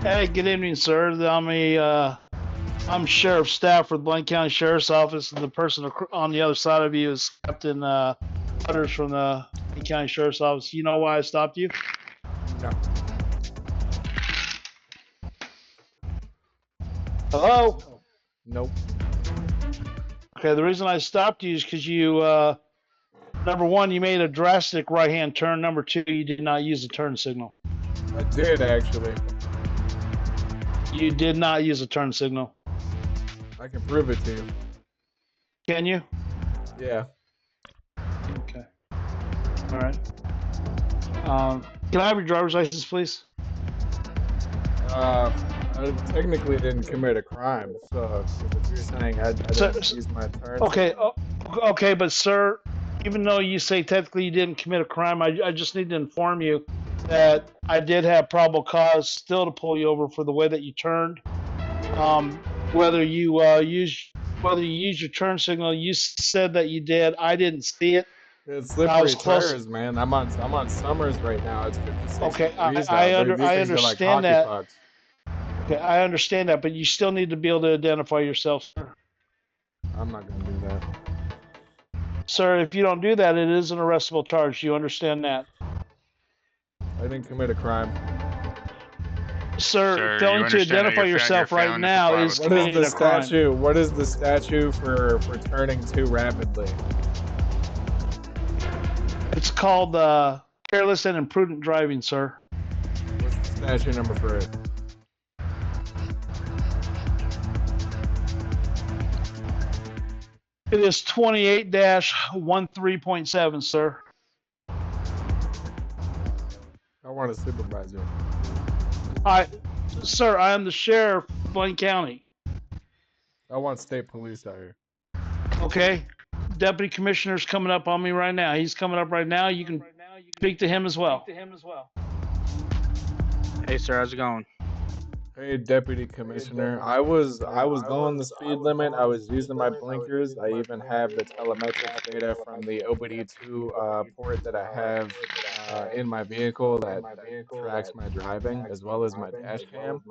Hey, good evening, sir. I'm Sheriff Stafford, Blaine County Sheriff's Office, and the person on the other side of you is Captain Butters from the Blaine County Sheriff's Office. You know why I stopped you? No. Hello? Nope. Okay, the reason I stopped you is because you, number one, you made a drastic right-hand turn. Number two, you did not use the turn signal. I did actually. You did not use a turn signal. I can prove it to you. Can you? Yeah. Okay. All right. Can I have your driver's license, please? I technically didn't commit a crime, so if you're saying I didn't use my turn Okay, signal. okay, but sir, even though you say technically you didn't commit a crime, I just need to inform you that I did have probable cause still to pull you over for the way that you turned. Whether you use your turn signal, you said that you did. I didn't see it. It's I was slippery close. tires, man. I'm on Summers right now. It's 56 Okay, degrees out. These I things are like understand hockey that. pucks. Okay, I understand that, but you still need to be able to identify yourself, sir. I'm not gonna do that. Sir, if you don't do that, it is an arrestable charge. Do you understand that? I didn't commit a crime. Sir, failing to identify yourself right now is What is committing the a crime. statute? What is the statute for turning too rapidly? It's called careless and imprudent driving, sir. What's the statute number for it? It is 28-13.7, sir. I want a supervisor. Sir, I am the sheriff of Blaine County. I want state police out here. Okay, deputy commissioner's coming up on me right now. He's coming up right now. You can speak to him as well. Hey, sir, how's it going? Hey, Deputy Commissioner. I was going the speed limit. I was using my blinkers. I even have the telemetrics data from the OBD2 port that I have in my vehicle that tracks my driving as well as my dash cam.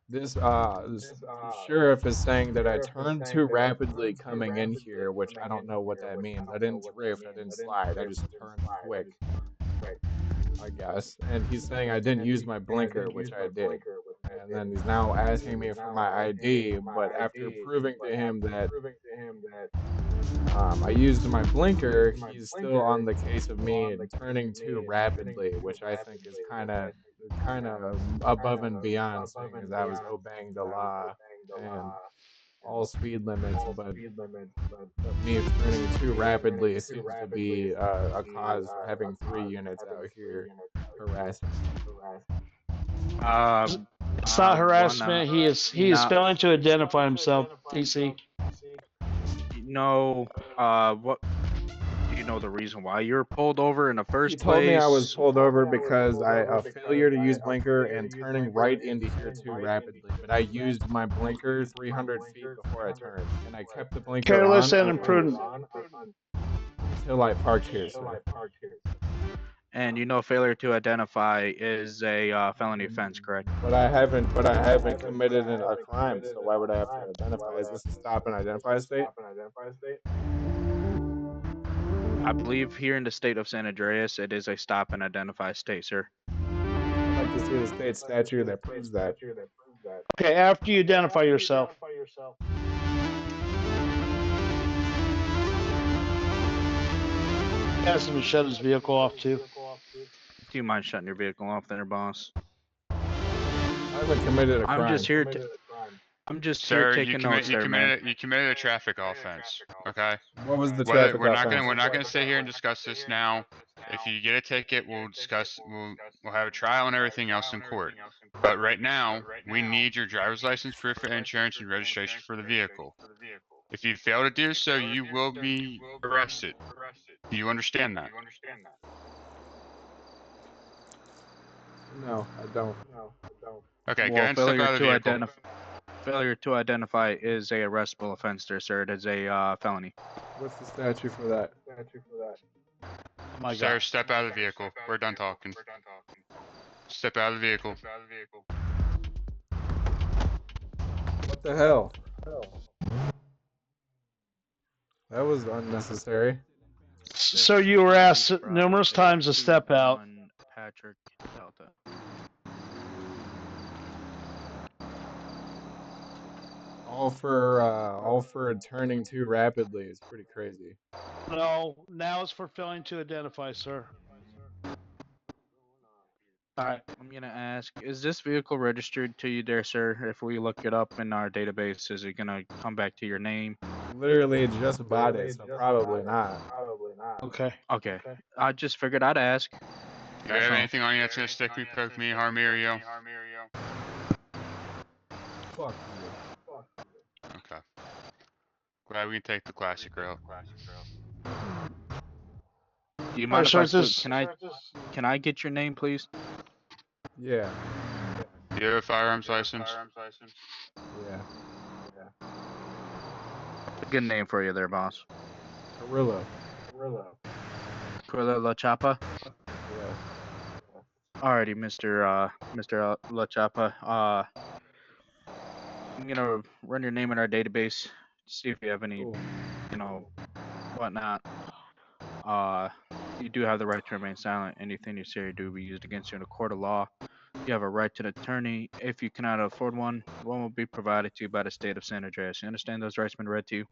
This sheriff is saying that I turned too rapidly coming in here, which I don't know what that means. I didn't drift, I didn't slide, I just turned quick, I guess. And he's saying I didn't use my blinker, which I did. And then he's now asking me for my ID, but after proving to him that I used my blinker, he's still on the case of me turning too rapidly, which I think is kind of above and beyond, seeing as I was obeying the law and all speed limits, but me turning too rapidly seems to be a cause for having 3 units out here harassing. It's not harassment. He is failing to identify himself, TC. No, what Do you know the reason why you were pulled over in the He first told me I was place? pulled over because a failure to use blinker and turning right into here too rapidly. But I used my blinker 300 feet before I turned, and I kept the blinker Careless on and imprudent. until I parked here, sir. And you know failure to identify is a felony offense, correct? But I haven't committed a crime, so why would I have to identify? Is this a stop and identify state? I believe here in the state of San Andreas, it is a stop and identify state, sir. I'd like to see the state statute that proves that. Okay, after you identify yourself. Ask him to shut his vehicle off too. Do you mind shutting your vehicle off there, boss? I haven't committed a crime. I'm just here to. I'm just here Sir, taking notes, there, man. you committed a traffic offense. Okay. What was the traffic offense? We're not gonna sit here and discuss this now. If you get a ticket, we'll have a trial and everything else in court. But right now, we need your driver's license, proof of insurance, and registration for the vehicle. If you fail to do so, you will be arrested. Do you understand that? No, I don't. Okay, go Well, ahead and step out of the vehicle. failure to identify is a arrestable offense, there, sir. It is a felony. What's the statute for that? Oh my Sir, God. step out of the vehicle. We're done talking. Step out of the vehicle. What the hell? That was unnecessary. So you were asked numerous times to step out. Patrick Delta. All for turning too rapidly is pretty crazy. No, now it's for failing to identify, sir. All right. I'm gonna ask: is this vehicle registered to you, there, sir? If we look it up in our database, is it gonna come back to your name? Literally just bought it, so probably not. Okay. Okay. I just figured I'd ask. Do you That's have all. anything on you that's gonna stick me, poke me, harm me, or you? Fuck Okay. Glad we can take the classic route. Do you All mind right, if sir. I can I get your name, please? you. Yeah. Do you have a firearms license? Yeah. A good name for you there, boss. Carrillo. Quilla La Chapa. Yeah. Alrighty, Mr. La Chapa. I'm gonna run your name in our database, see if you have any, Cool. you know, whatnot. You do have the right to remain silent. Anything you say or do will be used against you in a court of law. You have a right to an attorney. If you cannot afford one will be provided to you by the state of San Andreas. You understand those rights been read to you?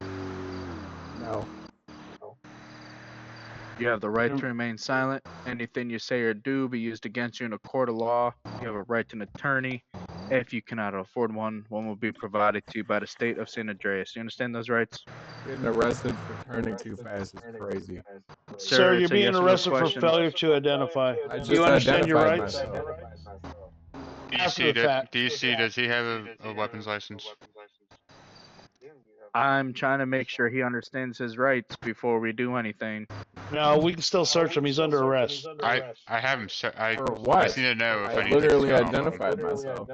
No. You have the right to remain silent. Anything you say or do will be used against you in a court of law. You have a right to an attorney. If you cannot afford one will be provided to you by the state of San Andreas. You understand those rights? Getting arrested for turning too fast is crazy. Sir, you're it's a being yes or no arrested for question. failure to identify. I Do just you understand your identified rights? myself. After the fact. DC, does he have a weapons license? I'm trying to make sure he understands his rights before we do anything. No, we can still search him. He's under arrest. I have him. I For I what? just need to know if I anything's literally going on with him. identified myself.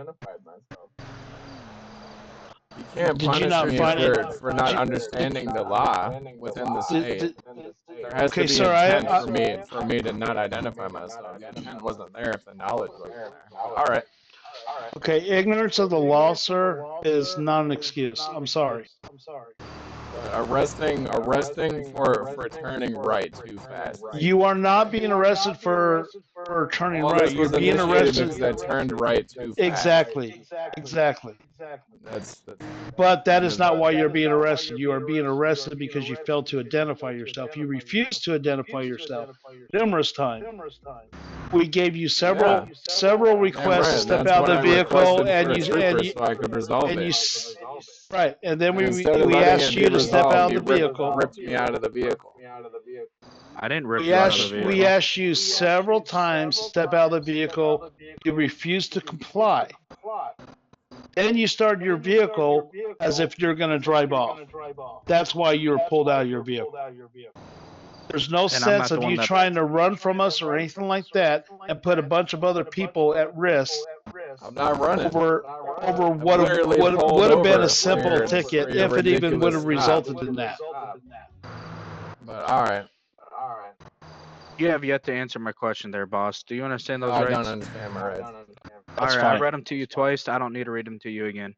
You can't Did you punish not me find it? for not understanding the law within the state. There has to Okay, be sir, intent for me to not identify myself. The intent wasn't there if the knowledge wasn't there. All right. Okay, ignorance of the law, sir, is not an excuse. I'm sorry. Arresting for turning right too fast. You are not being arrested for turning All right. this You're was being initiated arrested. because I turned right too fast. Exactly. That's But that is not why you're being arrested. You are being arrested because you failed to identify yourself. You refused to identify yourself numerous times. We gave you several requests to step out of the vehicle, and so I could resolve and you it. right, and then And instead of we letting asked it you be to step out resolved, of the he vehicle. ripped me out of the vehicle. I didn't rip you out of the vehicle. We asked you several times to step out of the vehicle. You refused to comply. Then you started your vehicle as if you're going to drive off. That's why you were pulled out of your vehicle. There's no And I'm not sense the of one you that. trying to run from us or anything like that and put a bunch of other people at risk I'm not running. over I'm what literally pulled would have been a over simple for ticket your if it even would ridiculous have stop. resulted in that. But all right. You have yet to answer my question there, boss. Do you understand No, those I rights? don't understand my rights. That's All right, I fine. read them to you twice. I don't need to read them to you again.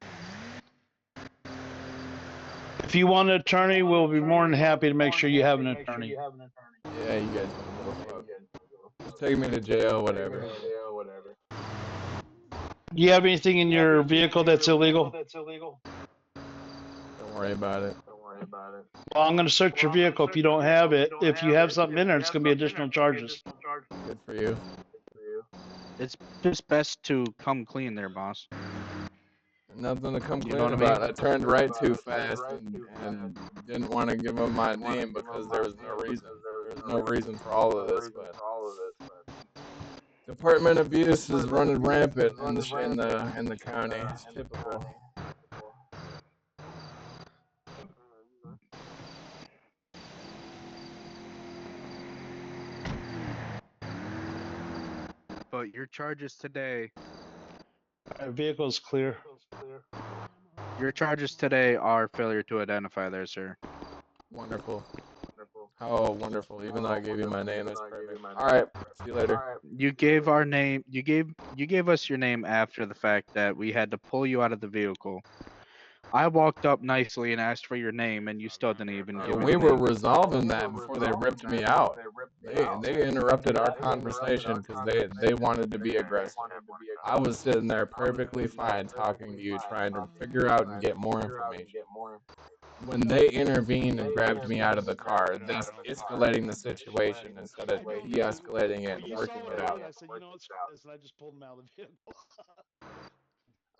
If you want an attorney, we'll be more than happy to make sure you have an attorney. Yeah, you guys don't give a fuck. Just take me to jail, whatever. Do you have anything in your vehicle that's illegal? Don't worry about it. Well, I'm going to search your vehicle if you don't have it. If you have something in there, it's going to be additional charges. Good for you. It's just best to come clean there, boss. Nothing to come You clean know what I mean? about. I turned right too fast and didn't want to give them my name because there was no reason. There was no reason for all of this, but department abuse is running rampant in the county. It's typical. But your charges today, Our vehicle's clear. your charges today are failure to identify there, sir. Wonderful. How wonderful. Even though I gave you my name, that's perfect. All right. See you later. You gave our name. You gave us your name after the fact that we had to pull you out of the vehicle. I walked up nicely and asked for your name, and you still didn't even give me We the were name. resolving that before they ripped me out. They interrupted our conversation because they wanted to be aggressive. I was sitting there perfectly fine talking to you, trying to figure out and get more information. When they intervened and grabbed me out of the car, thus escalating the situation instead of de-escalating it and working it out. I said, you know, it's and I just pulled him out of the vehicle.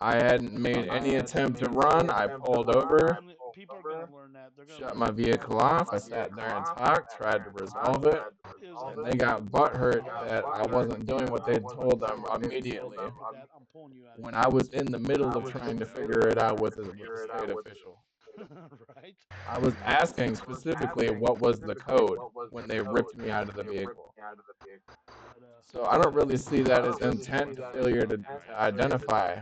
I hadn't made any attempt to run. I pulled over, People are going to learn that. They're shut my vehicle off. I sat there and talked, tried to resolve it, and they got butthurt that I wasn't doing what they told them immediately when I was in the middle of trying to figure it out with a state official. Right? I was asking specifically what was the code when they ripped me out of the vehicle. So I don't really see that as intent to failure to identify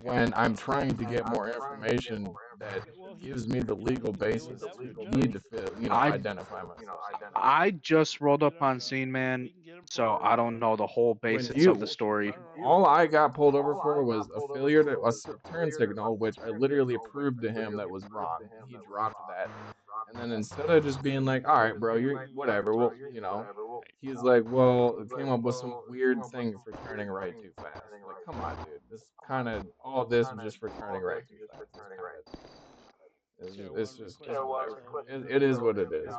when I'm trying to get more information that gives me the legal basis to need to identify myself. I just rolled up on scene, man, so I don't know the whole basis of the story. All I got pulled over for was a failure to a turn signal, which I literally proved to him that was wrong. He dropped that. And then instead of just being like, all right, bro, you're whatever, well, he's like, well, it came up with some weird thing for turning right too fast. Like, come on, dude. This kind of, all this is just for turning right too fast. It's just whatever. It is what it is.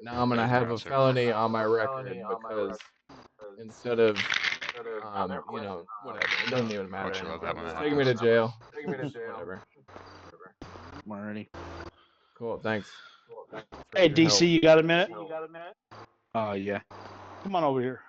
Now I'm going to have a felony on my record because instead of, whatever. It doesn't even matter Don't you love that anymore. when Just it take me to happens? jail. Whatever. Alrighty. Cool. Thanks. Hey, DC, you got a minute? Yeah. Come on over here.